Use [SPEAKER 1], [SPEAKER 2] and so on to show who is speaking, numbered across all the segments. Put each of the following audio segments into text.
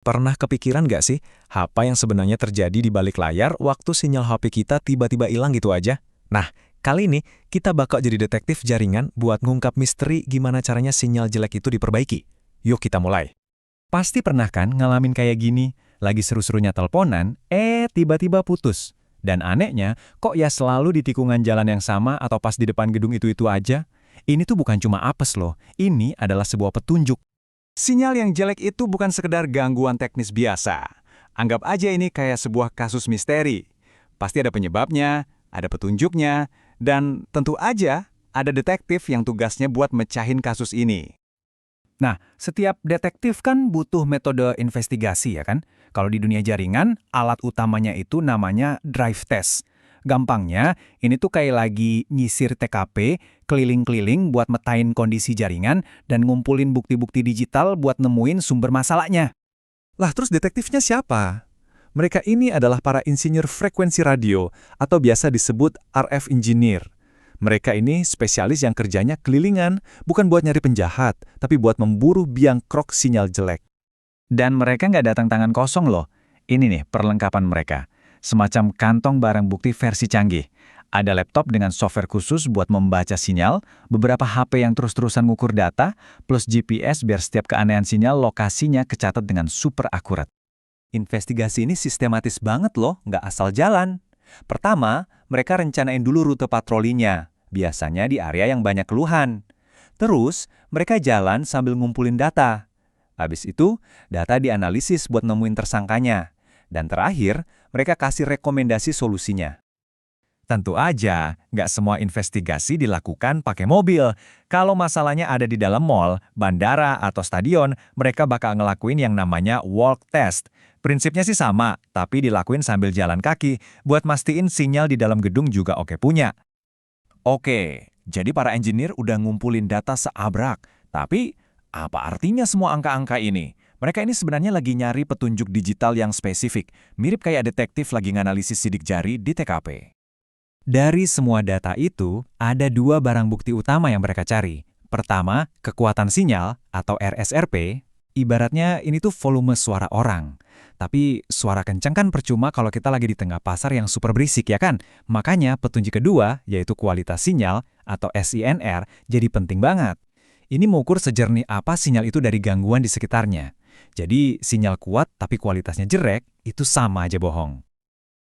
[SPEAKER 1] Pernah kepikiran nggak sih, apa yang sebenarnya terjadi di balik layar waktu sinyal HP kita tiba-tiba hilang gitu aja? Nah, kali ini kita bakal jadi detektif jaringan buat ngungkap misteri gimana caranya sinyal jelek itu diperbaiki. Yuk kita mulai.
[SPEAKER 2] Pasti pernah kan ngalamin kayak gini, lagi seru-serunya teleponan, tiba-tiba putus. Dan anehnya, kok ya selalu di tikungan jalan yang sama atau pas di depan gedung itu-itu aja? Ini tuh bukan cuma apes loh, ini adalah sebuah petunjuk. Sinyal yang jelek itu bukan sekedar gangguan teknis biasa. Anggap aja ini kayak sebuah kasus misteri. Pasti ada penyebabnya, ada petunjuknya, dan tentu aja ada detektif yang tugasnya buat mecahin kasus ini. Nah, setiap detektif kan butuh metode investigasi ya kan? Kalau di dunia jaringan, alat utamanya itu namanya drive test. Gampangnya, ini tuh kayak lagi nyisir TKP, keliling-keliling buat metain kondisi jaringan, dan ngumpulin bukti-bukti digital buat nemuin sumber masalahnya.
[SPEAKER 3] Lah terus detektifnya siapa? Mereka ini adalah para insinyur frekuensi radio atau biasa disebut RF engineer. Mereka ini spesialis yang kerjanya kelilingan, bukan buat nyari penjahat, tapi buat memburu biang krok sinyal jelek.
[SPEAKER 2] Dan mereka nggak datang tangan kosong loh. Ini nih perlengkapan mereka. Semacam kantong barang bukti versi canggih. Ada laptop dengan software khusus buat membaca sinyal, beberapa HP yang terus-terusan ngukur data, plus GPS biar setiap keanehan sinyal lokasinya kecatat dengan super akurat. Investigasi ini sistematis banget loh, nggak asal jalan. Pertama, mereka rencanain dulu rute patrolinya, biasanya di area yang banyak keluhan. Terus, mereka jalan sambil ngumpulin data. Habis itu, data dianalisis buat nemuin tersangkanya. Dan terakhir, mereka kasih rekomendasi solusinya. Tentu aja, nggak semua investigasi dilakukan pakai mobil. Kalau masalahnya ada di dalam mall, bandara, atau stadion, mereka bakal ngelakuin yang namanya walk test. Prinsipnya sih sama, tapi dilakuin sambil jalan kaki, buat mastiin sinyal di dalam gedung juga oke punya. Oke, jadi para engineer udah ngumpulin data seabrak. Tapi, apa artinya semua angka-angka ini? Mereka ini sebenarnya lagi nyari petunjuk digital yang spesifik, mirip kayak detektif lagi nganalisis sidik jari di TKP. Dari semua data itu, ada dua barang bukti utama yang mereka cari. Pertama, kekuatan sinyal atau RSRP. Ibaratnya ini tuh volume suara orang. Tapi suara kencang kan percuma kalau kita lagi di tengah pasar yang super berisik ya kan? Makanya petunjuk kedua, yaitu kualitas sinyal atau SINR, jadi penting banget. Ini mengukur sejernih apa sinyal itu dari gangguan di sekitarnya. Jadi sinyal kuat tapi kualitasnya jelek, itu sama aja bohong.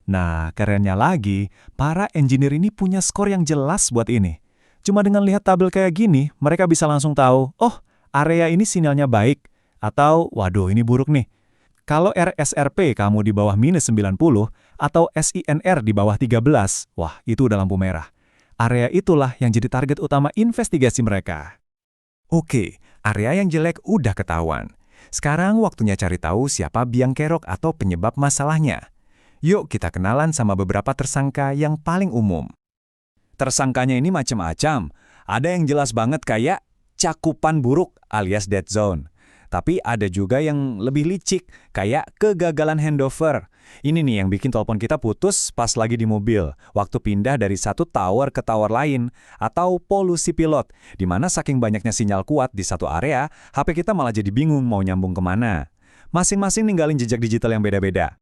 [SPEAKER 2] Nah, kerennya lagi, para engineer ini punya skor yang jelas buat ini. Cuma dengan lihat tabel kayak gini, mereka bisa langsung tahu, oh, area ini sinyalnya baik, atau waduh ini buruk nih. Kalau RSRP kamu di bawah minus 90, atau SINR di bawah 13, wah itu udah lampu merah. Area itulah yang jadi target utama investigasi mereka. Oke, area yang jelek udah ketahuan. Sekarang waktunya cari tahu siapa biang kerok atau penyebab masalahnya. Yuk kita kenalan sama beberapa tersangka yang paling umum. Tersangkanya ini macam-macam. Ada yang jelas banget kayak cakupan buruk alias dead zone. Tapi ada juga yang lebih licik, kayak kegagalan handover. Ini nih yang bikin telepon kita putus pas lagi di mobil, waktu pindah dari satu tower ke tower lain, atau polusi pilot, di mana saking banyaknya sinyal kuat di satu area, HP kita malah jadi bingung mau nyambung kemana. Masing-masing ninggalin jejak digital yang beda-beda.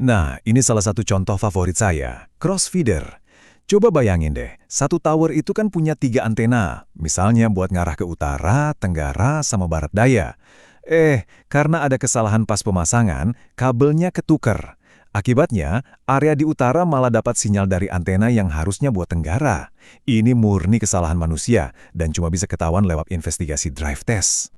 [SPEAKER 3] Nah, ini salah satu contoh favorit saya, crossfeeder. Coba bayangin deh, satu tower itu kan punya 3 antena, misalnya buat ngarah ke utara, tenggara, sama barat daya. Karena ada kesalahan pas pemasangan, kabelnya ketuker. Akibatnya, area di utara malah dapat sinyal dari antena yang harusnya buat tenggara. Ini murni kesalahan manusia, dan cuma bisa ketahuan lewat investigasi drive test.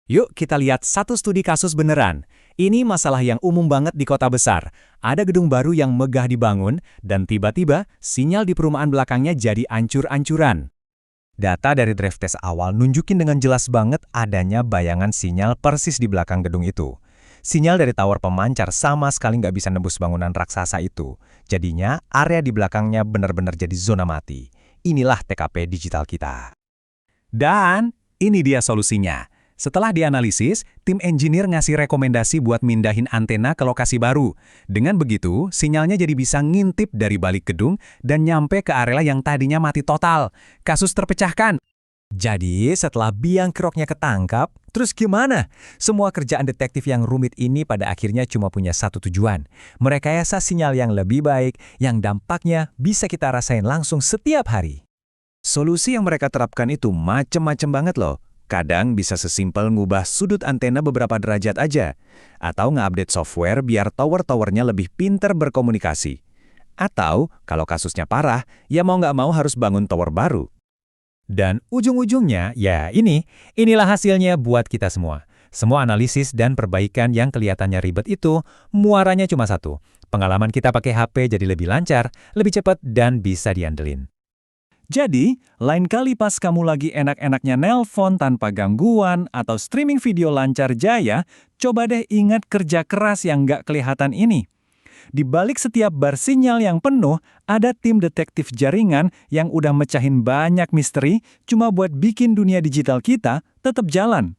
[SPEAKER 2] Yuk kita lihat satu studi kasus beneran. Ini masalah yang umum banget di kota besar. Ada gedung baru yang megah dibangun, dan tiba-tiba sinyal di perumahan belakangnya jadi ancur-ancuran. Data dari drive test awal nunjukin dengan jelas banget adanya bayangan sinyal persis di belakang gedung itu. Sinyal dari tower pemancar sama sekali nggak bisa nembus bangunan raksasa itu. Jadinya area di belakangnya benar-benar jadi zona mati. Inilah TKP digital kita. Dan ini dia solusinya. Setelah dianalisis, tim engineer ngasih rekomendasi buat mindahin antena ke lokasi baru. Dengan begitu, sinyalnya jadi bisa ngintip dari balik gedung dan nyampe ke area yang tadinya mati total. Kasus terpecahkan.
[SPEAKER 4] Jadi, setelah biang keroknya ketangkap, terus gimana? Semua kerjaan detektif yang rumit ini pada akhirnya cuma punya satu tujuan. Merekayasa sinyal yang lebih baik, yang dampaknya bisa kita rasain langsung setiap hari.
[SPEAKER 3] Solusi yang mereka terapkan itu macem-macem banget loh. Kadang bisa sesimpel ngubah sudut antena beberapa derajat aja. Atau nge-update software biar tower-towernya lebih pinter berkomunikasi. Atau, kalau kasusnya parah, ya mau nggak mau harus bangun tower baru.
[SPEAKER 4] Dan ujung-ujungnya, ya inilah hasilnya buat kita semua. Semua analisis dan perbaikan yang kelihatannya ribet itu, muaranya cuma satu. Pengalaman kita pakai HP jadi lebih lancar, lebih cepat, dan bisa diandelin.
[SPEAKER 2] Jadi, lain kali pas kamu lagi enak-enaknya nelpon tanpa gangguan atau streaming video lancar jaya, coba deh ingat kerja keras yang nggak kelihatan ini. Di balik setiap bar sinyal yang penuh, ada tim detektif jaringan yang udah mecahin banyak misteri cuma buat bikin dunia digital kita tetap jalan.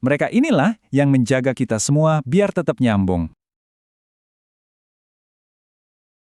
[SPEAKER 2] Mereka inilah yang menjaga kita semua biar tetap nyambung.